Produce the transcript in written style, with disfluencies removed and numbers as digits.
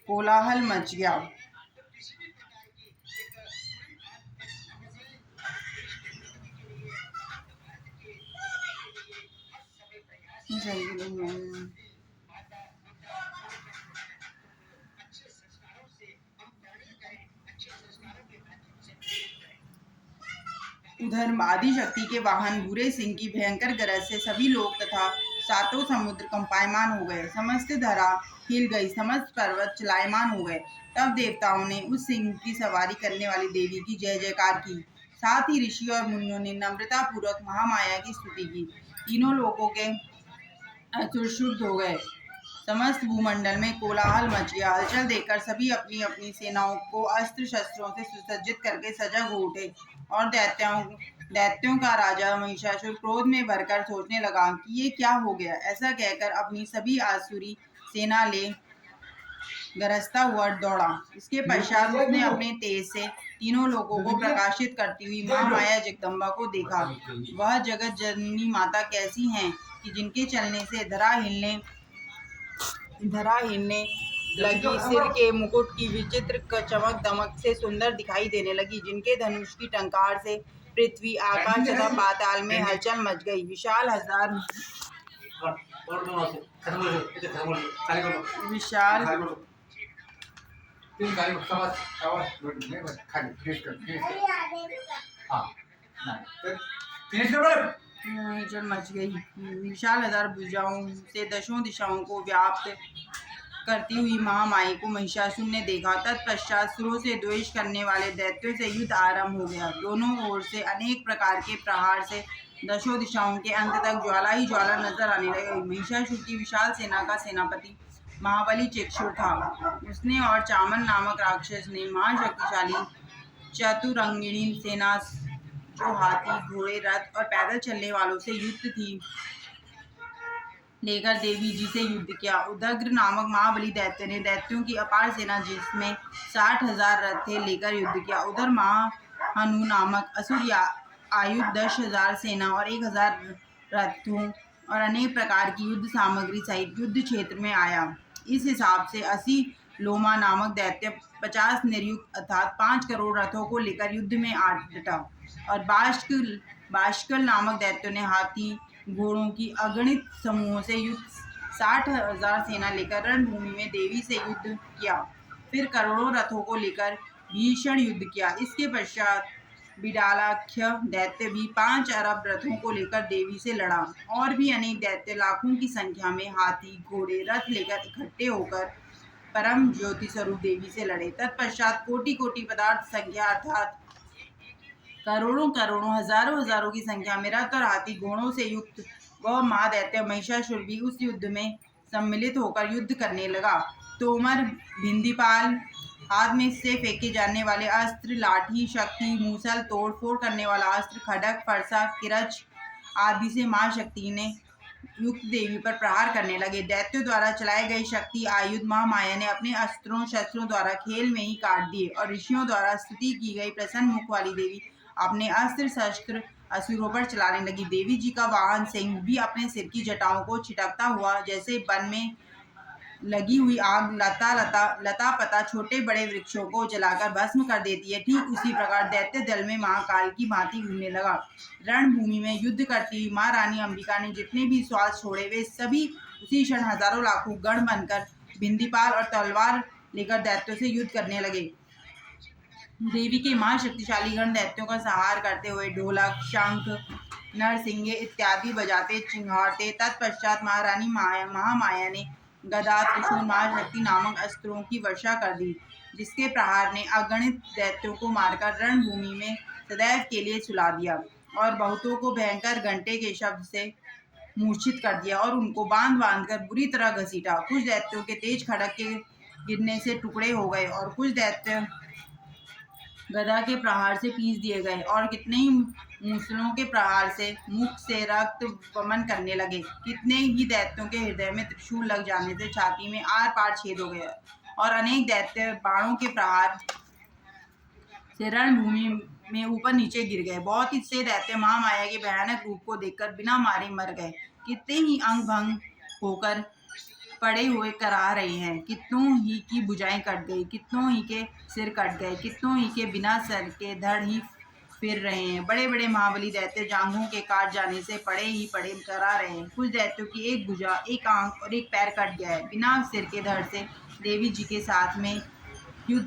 कोलाहल मच गया। उधर आदिशक्ति के वाहन भूरे सिंह की भयंकर गरज से सभी लोग तथा सातों समुद्र कंपायमान हो गए। समस्त धरा हिल गई, समस्त पर्वत चलायमान हो गए। तब देवताओं ने उस सिंह की सवारी करने वाली देवी की जय जयकार की। साथ ही ऋषि और मुनियों ने नम्रता पूर्वक महामाया की स्तुति की। तीनों लोगों के असुर शुद्ध हो गए। समस्त भूमंडल में कोलाहल मच गया। हलचल देखकर सभी अपनी अपनी सेनाओं को अस्त्र शस्त्रों से सुसज्जित करके सजग हो उठे और दैत्यों का राजा महिषासुर क्रोध में भरकर सोचने लगा कि ये क्या हो गया। ऐसा कहकर अपनी सभी आसुरी सेना ले गरजता हुआ दौड़ा। इसके पश्चात उसने अपने तेज से तीनों लोगों को प्रकाशित करती हुई महामाया जगदम्बा को देखा। वह जगत जननी माता कैसी हैं कि जिनके चलने से धरा हिलने लगी, सिर के मुकुट की विचित्र चमक दमक से सुंदर दिखाई देने लगी, जिनके धनुष की टंकार से पृथ्वी, आकाश तथा पाताल में हलचल मच गई। विशाल हजार भुजाओं से दशों दिशाओं को व्याप्त करती हुई महामाई को महिषासुर ने देखा। तत्पश्चात सुरों से द्वेष करने वाले दैत्यों से युद्ध आरंभ हो गया। दोनों ओर से अनेक प्रकार के प्रहार से दशों दिशाओं के अंत तक ज्वाला ही ज्वाला नजर आने लगी। महिषासुर की विशाल सेना का सेनापति महाबली चेक्षुर था। उसने और चामन नामक राक्षस ने महाशक्तिशाली चतुरंगिणी सेना, जो हाथी, घोड़े, रथ और पैदल चलने वालों से युक्त थी, लेकर देवी जी से युद्ध किया। उदग्र नामक महाबली दैत्य ने दैत्यों की अपार सेना, जिसमें 60,000 रथ थे, लेकर युद्ध किया। उधर महाहनु नामक असुर आयुध 10,000 सेना और 1,000 रथों और अनेक प्रकार की युद्ध सामग्री सहित युद्ध क्षेत्र में आया। इस हिसाब से 80 लोमा नामक दैत्य 50 निर्युक्त अर्थात 5 करोड़ रथों को लेकर युद्ध में आ डटा। और बाष्कल नामक दैत्यों ने हाथी, घोड़ों की अगणित समूहों से युद्ध 60,000 सेना लेकर रणभूमि में देवी से युद्ध किया। फिर करोड़ों रथों को लेकर भीषण युद्ध किया। इसके पश्चात बिडालाख्य दैत्य भी 5 अरब रथों को लेकर देवी से लड़ा। और भी अनेक दैत्य लाखों की संख्या में हाथी, घोड़े, रथ लेकर इकट्ठे होकर परम ज्योति स्वरूप देवी से लड़े। तत्पश्चात कोटि कोटि पदार्थ संख्या अर्थात करोड़ों करोड़ों, हजारों हजारों की संख्या में रथ और हाथी घोड़ों से युक्त वह महादैत्य महिषासुर भी उस युद्ध में सम्मिलित होकर युद्ध करने लगा। तोमर, भिंदीपाल, हाथ में से फेंके जाने वाले अस्त्र, लाठी, शक्ति, मूसल, तोड़ फोड़ करने वाला अस्त्र, खड़ग, फरसा, किरच आदि से मां शक्ति ने युक्त देवी पर प्रहार करने लगे। दैत्यों द्वारा चलाए गए शक्ति आयुध महामाया ने अपने अस्त्रों शस्त्रों द्वारा खेल में ही काट दिए। और ऋषियों द्वारा स्तुति की गई प्रसन्न मुख वाली देवी अपने अस्त्र शस्त्र असुरों पर चलाने लगी। देवी जी का वाहन सिंह भी अपने सिर की जटाओं को छिटकता हुआ जैसे वन में लगी हुई आग लता पता छोटे बड़े वृक्षों को जलाकर भस्म कर देती है, ठीक उसी प्रकार दैत्य दल में महाकाल की भांति घूमने लगा। रणभूमि में युद्ध करती हुई महारानी अंबिका ने जितने भी श्वास छोड़े, वे सभी उसी क्षण हजारों लाखों गण बनकर भिंदीपाल और तलवार लेकर दैत्यों से युद्ध करने लगे। देवी के महाशक्तिशाली गण दैत्यों का संहार करते हुए ढोलक, शंख, नरसिंगे इत्यादि बजाते चिंगारते। तत्पश्चात महारानी महामाया ने गदा, त्रिशूल, महाशक्ति नामक अस्त्रों की वर्षा कर दी, जिसके प्रहार ने अगणित दैत्यों को मारकर रणभूमि में सदैव के लिए सुला दिया और बहुतों को भयंकर घंटे के शब्द से मूर्छित कर दिया और उनको बांध कर बुरी तरह घसीटा। कुछ दैत्यों के तेज खड़ग के गिरने से टुकड़े हो गए और कुछ दैत्य गदा के प्रहार से पीस दिए गए और कितने ही मूसलों के प्रहार से मुख से रक्त वमन करने लगे। कितने ही दैत्यों के हृदय में त्रिशूल लग जाने से छाती में आर पार छेद हो गए और अनेक दैत्य बाणों के प्रहार से रणभूमि में ऊपर नीचे गिर गए। बहुत ही से दैत्य महामाया के भयानक रूप को देखकर बिना मारे मर गए। कितने ही अंग भंग होकर पड़े हुए करा रहे हैं। कितनों ही की भुजाएं कट गई, कितनों ही के सिर कट गए, कितनों ही के बिना सर के धड़ ही फिर रहे हैं। बड़े बड़े महाबली दैत्य जांघों के काट जाने से पड़े ही पड़े करा रहे हैं। कुछ दैत्यों की एक भुजा, एक आंख और एक पैर कट गया है। बिना सिर के धड़ से देवी जी के साथ में